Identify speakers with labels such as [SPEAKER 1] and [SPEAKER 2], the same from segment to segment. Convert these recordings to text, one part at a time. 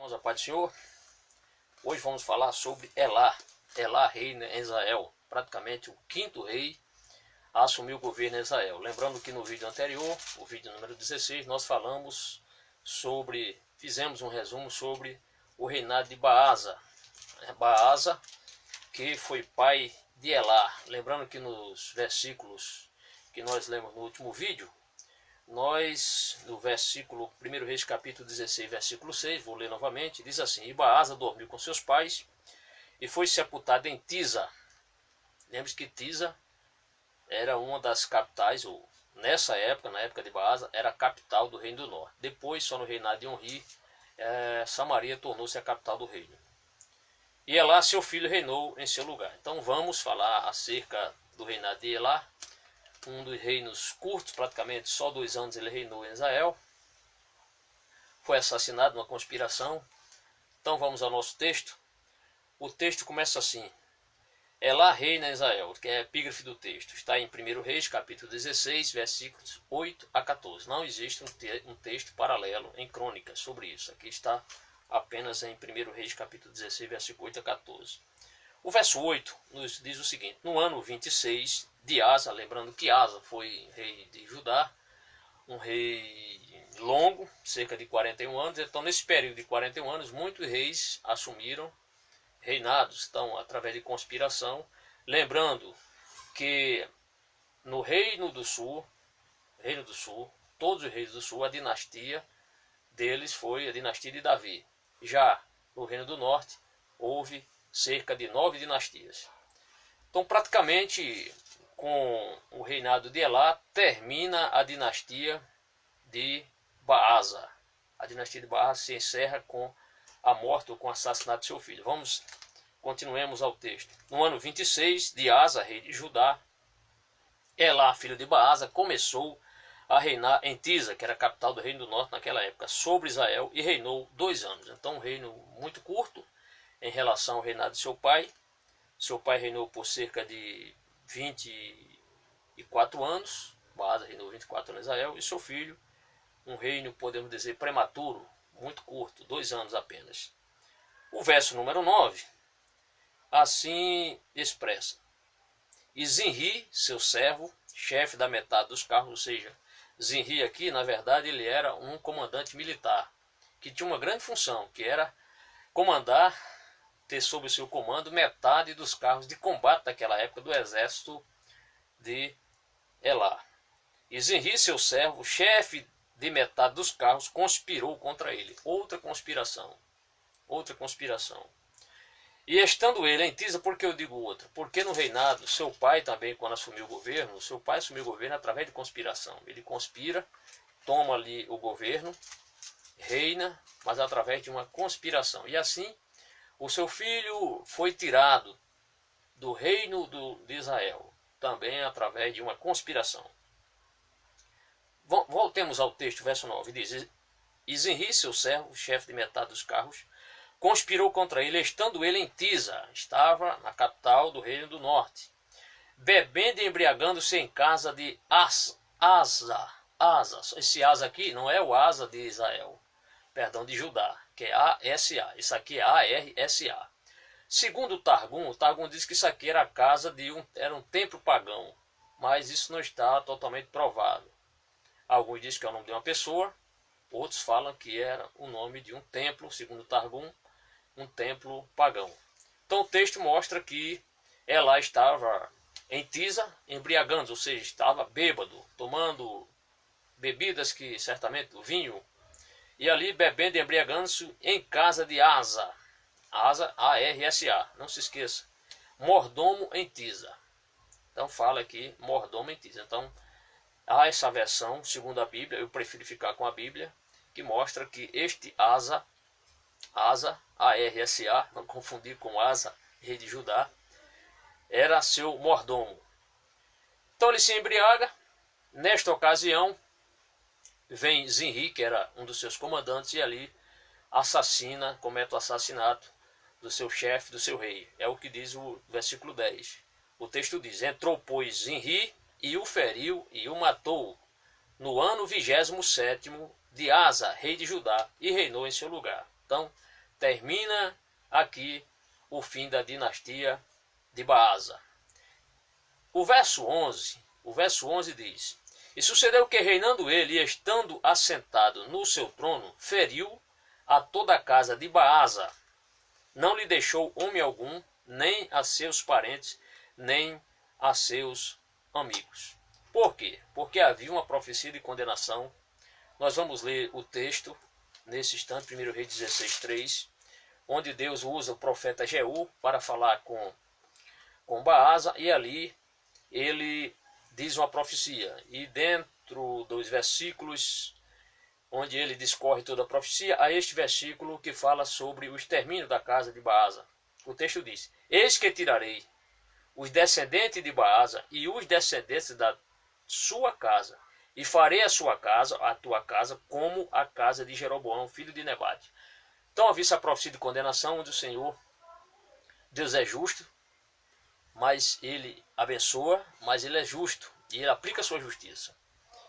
[SPEAKER 1] Irmãos, a paz do Senhor. Hoje vamos falar sobre Elá. Elá reina em Israel, praticamente o quinto rei a assumir o governo em Israel. Lembrando que no vídeo anterior, o vídeo número 16, nós fizemos um resumo sobre o reinado de Baasa. Baasa, que foi pai de Elá. Lembrando que nos versículos que nós lemos no último vídeo, no versículo 1 Reis capítulo 16, versículo 6, vou ler novamente, diz assim: E Baasa dormiu com seus pais e foi sepultado em Tisa. Lembre-se que Tisa era uma das capitais, ou nessa época, na época de Baasa, era a capital do Reino do Norte. Depois, só no reinado de Onri, Samaria tornou-se a capital do reino. E Elá, seu filho, reinou em seu lugar. Então vamos falar acerca do reinado de Elá, um dos reinos curtos, praticamente só 2 anos ele reinou em Israel. Foi assassinado numa conspiração. Então vamos ao nosso texto. O texto começa assim: Elá reina em Israel, que é a epígrafe do texto. Está em 1 Reis, capítulo 16, versículos 8 a 14. Não existe um texto paralelo em crônicas sobre isso. Aqui está apenas em 1 Reis, capítulo 16, versículo 8 a 14. O verso 8 nos diz o seguinte: No ano 26 de Asa, lembrando que Asa foi rei de Judá, um rei longo, cerca de 41 anos. Então, nesse período de 41 anos, muitos reis assumiram reinados, então, através de conspiração. Lembrando que no Reino do Sul, todos os reis do Sul, a dinastia deles foi a dinastia de Davi. Já no Reino do Norte, houve cerca de 9 dinastias. Então, praticamente, com o reinado de Elá, termina a dinastia de Baasa. A dinastia de Baasa se encerra com a morte ou com o assassinato de seu filho. Continuemos ao texto. No ano 26 de Asa, rei de Judá, Elá, filho de Baasa, começou a reinar em Tisa, que era a capital do Reino do Norte naquela época, sobre Israel, e reinou 2 anos. Então, um reino muito curto em relação ao reinado de seu pai. Seu pai reinou por cerca de 24 anos. Baasa reinou 24 anos em Israel. E seu filho, um reino, podemos dizer, prematuro, muito curto, 2 anos apenas. O verso número 9, assim expressa: E Zinri, seu servo, chefe da metade dos carros, ou seja, Zinri aqui, na verdade, ele era um comandante militar, que tinha uma grande função, que era ter sob o seu comando metade dos carros de combate daquela época do exército de Elá. E Zinri, seu servo, chefe de metade dos carros, conspirou contra ele. Outra conspiração. E estando ele em Tisa, por que eu digo outra? Porque no reinado, seu pai também, quando assumiu o governo, seu pai assumiu o governo através de conspiração. Ele conspira, toma ali o governo, reina, mas através de uma conspiração. E assim, o seu filho foi tirado do reino de Israel, também através de uma conspiração. Voltemos ao texto, verso 9, diz: E Zinri, seu servo, chefe de metade dos carros, conspirou contra ele, estando ele em Tisa, estava na capital do Reino do Norte, bebendo e embriagando-se em casa de Asa. Esse Asa aqui não é o Asa de Israel, perdão, de Judá, que é A-S-A. Isso aqui é A-R-S-A. Segundo o Targum diz que isso aqui era a casa era um templo pagão, mas isso não está totalmente provado. Alguns dizem que é o nome de uma pessoa, outros falam que era o nome de um templo, segundo o Targum, um templo pagão. Então o texto mostra que Elá estava em Tisa, embriagando, ou seja, estava bêbado, tomando bebidas que certamente, vinho, e ali bebendo e embriagando-se em casa de Asa. Asa, A-R-S-A, não se esqueça. Mordomo em Tisa. Então fala aqui, mordomo em Tisa. Então há essa versão, segundo a Bíblia, eu prefiro ficar com a Bíblia, que mostra que este Asa, A-R-S-A, não confundir com Asa, rei de Judá, era seu mordomo. Então ele se embriaga. Nesta ocasião, vem Zinri, que era um dos seus comandantes, e ali comete o assassinato do seu chefe, do seu rei. É o que diz o versículo 10. O texto diz: Entrou, pois, Zinri, e o feriu e o matou no ano 27º de Asa, rei de Judá, e reinou em seu lugar. Então, termina aqui o fim da dinastia de Baasa. O verso 11 diz: E sucedeu que, reinando ele e estando assentado no seu trono, feriu a toda a casa de Baasa. Não lhe deixou homem algum, nem a seus parentes, nem a seus amigos. Por quê? Porque havia uma profecia de condenação. Nós vamos ler o texto nesse instante, 1 Reis 16:3, onde Deus usa o profeta Jeú para falar com Baasa, e ali ele diz uma profecia. E dentro dos versículos onde ele discorre toda a profecia, há este versículo que fala sobre o extermínio da casa de Baasa. O texto diz: Eis que tirarei os descendentes de Baasa e os descendentes da sua casa, e farei a sua casa, a tua casa, como a casa de Jeroboão, filho de Nebate. Então havia essa profecia de condenação, onde o Senhor, Deus é justo, mas ele abençoa, mas ele é justo, e ele aplica a sua justiça.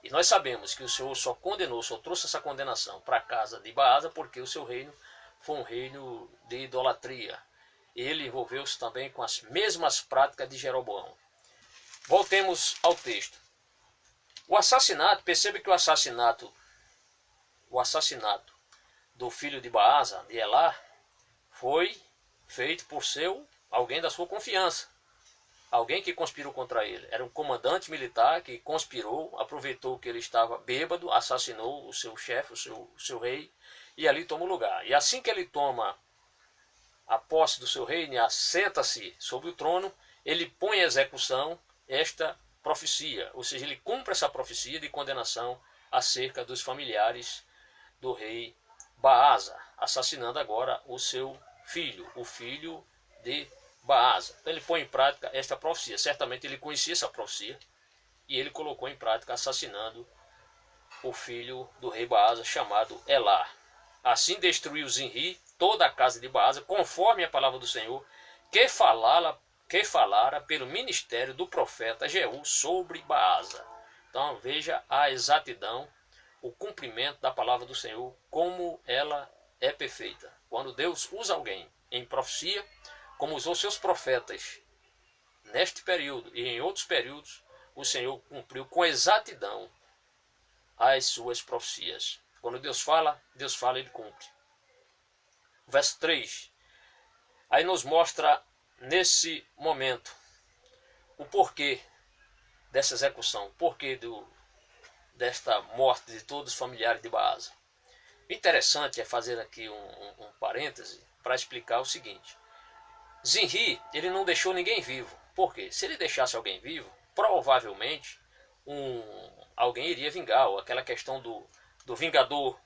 [SPEAKER 1] E nós sabemos que o Senhor só condenou, só trouxe essa condenação para a casa de Baasa, porque o seu reino foi um reino de idolatria. Ele envolveu-se também com as mesmas práticas de Jeroboão. Voltemos ao texto. O assassinato, percebe que o assassinato do filho de Baasa, de Elá, foi feito por alguém da sua confiança. Alguém que conspirou contra ele. Era um comandante militar que conspirou, aproveitou que ele estava bêbado, assassinou o seu chefe, o seu rei, e ali toma o lugar. E assim que ele toma a posse do seu reino e assenta-se sobre o trono, ele põe em execução esta profecia, ou seja, ele cumpre essa profecia de condenação acerca dos familiares do rei Baasa, assassinando agora o seu filho, o filho de Baasa. Então ele põe em prática esta profecia. Certamente ele conhecia essa profecia e ele colocou em prática, assassinando o filho do rei Baasa, chamado Elá. Assim destruiu Zinri toda a casa de Baasa, conforme a palavra do Senhor, que falara pelo ministério do profeta Jeú sobre Baasa. Então veja a exatidão, o cumprimento da palavra do Senhor, como ela é perfeita. Quando Deus usa alguém em profecia, como usou seus profetas neste período e em outros períodos, o Senhor cumpriu com exatidão as suas profecias. Quando Deus fala, ele cumpre. Verso 3. Aí nos mostra nesse momento o porquê dessa execução, o porquê desta morte de todos os familiares de Baasa. O interessante é fazer aqui um parêntese para explicar o seguinte. Zinri, ele não deixou ninguém vivo. Por quê? Se ele deixasse alguém vivo, provavelmente alguém iria vingar. Aquela questão do vingador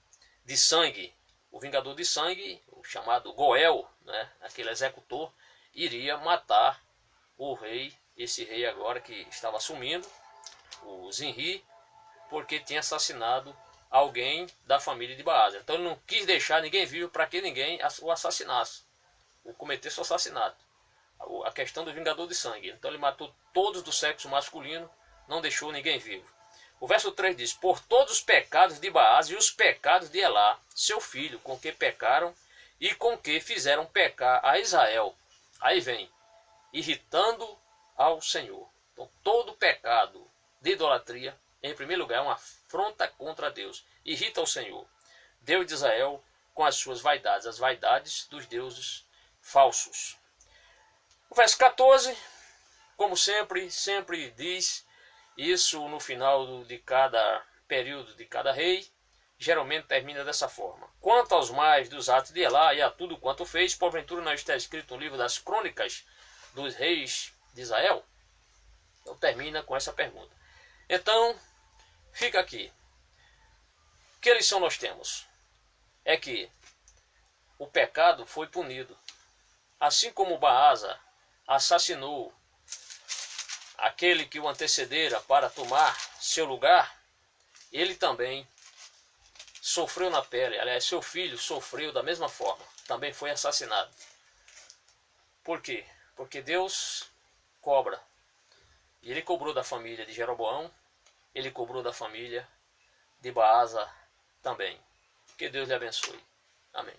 [SPEAKER 1] de sangue. O vingador de sangue, o chamado Goel, né, aquele executor, iria matar o rei, esse rei agora que estava assumindo, o Zinri, porque tinha assassinado alguém da família de Baasa. Então ele não quis deixar ninguém vivo para que ninguém o assassinasse, ou cometesse o assassinato. A questão do vingador de sangue. Então ele matou todos do sexo masculino, não deixou ninguém vivo. O verso 3 diz: Por todos os pecados de Baasa e os pecados de Elá, seu filho, com que pecaram e com que fizeram pecar a Israel. Aí vem, irritando ao Senhor. Então todo pecado de idolatria, em primeiro lugar, é uma afronta contra Deus. Irrita o Senhor, Deus de Israel, com as suas vaidades, as vaidades dos deuses falsos. O verso 14, como sempre diz, isso no final de cada período de cada rei, geralmente termina dessa forma. Quanto aos mais dos atos de Elá e a tudo quanto fez, porventura não está escrito no livro das crônicas dos reis de Israel? Então termina com essa pergunta. Então, fica aqui. Que lição nós temos? É que o pecado foi punido. Assim como Baasa assassinou aquele que o antecedera para tomar seu lugar, ele também sofreu na pele. Aliás, seu filho sofreu da mesma forma. Também foi assassinado. Por quê? Porque Deus cobra. E ele cobrou da família de Jeroboão, ele cobrou da família de Baasa também. Que Deus lhe abençoe. Amém.